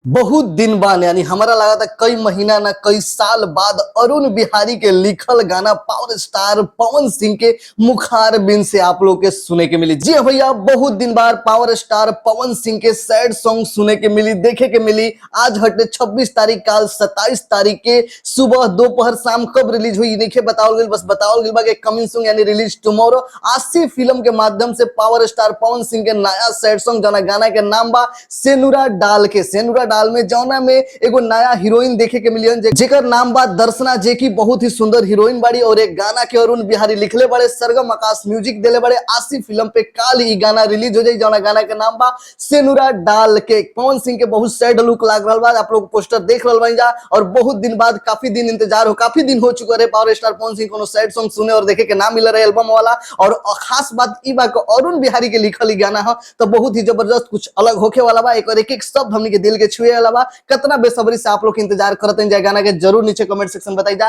बहुत दिन बाद यानी हमारा लगा था कई महीना ना कई साल बाद अरुण बिहारी के लिखल गाना पावर स्टार पवन सिंह के मुखार बिन से आप लोग के सुने के मिली। जी हाँ भैया, बहुत दिन बाद पावर स्टार पवन सिंह के सैड सॉन्ग सुने के मिली, देखे के मिली। आज हटे 26 तारीख काल 27 तारीख के सुबह दोपहर शाम कब रिलीज हुई नहीं बताओ गई, बस बताओ गई बा कमिंग सॉन्ग यानी रिलीज टुमारो आशी फिल्म के माध्यम से पावर स्टार पवन सिंह के नया सैड सॉन्ग जना गाना के नाम बा सेनुरा डाल के। सेनुरा डाल में जौना में एगो नया हीरोइन देखे के मिलियन जेकर नाम बा दर्शना, जे की बहुत ही सुंदर हीरोइन बाड़ी और एक गाना के अरुण बिहारी लिखले बड़े, सरगम आकाश म्यूजिक देले बड़े। आशी फिल्म पे काल ही गाना रिलीज हो जाई जौना गाना के नाम बा सेनुरा डाल के। पवन सिंह के बहुत सैड लुक लाग रहल बा, आप लोग पोस्टर देख रहल बानी जा और बहुत दिन बाद काफी दिन इंतजार हो, काफी दिन हो चुका रहे पावर स्टार पवन सिंह कोनो सैड सॉन्ग सुने और देखे के ना मिल रहे एल्बम वाला। और खास बात ई बा कि अरुण बिहारी के लिखल गाना है तो बहुत ही जबरदस्त कुछ अलग होके वाला बा। एक एक शब्द हमनी के दिल के छुए वाला बा। कितना बेसब्री से आप लोग इंतजार करते हैं, गाना के जरूर नीचे कमेंट सेक्शन बताई जा।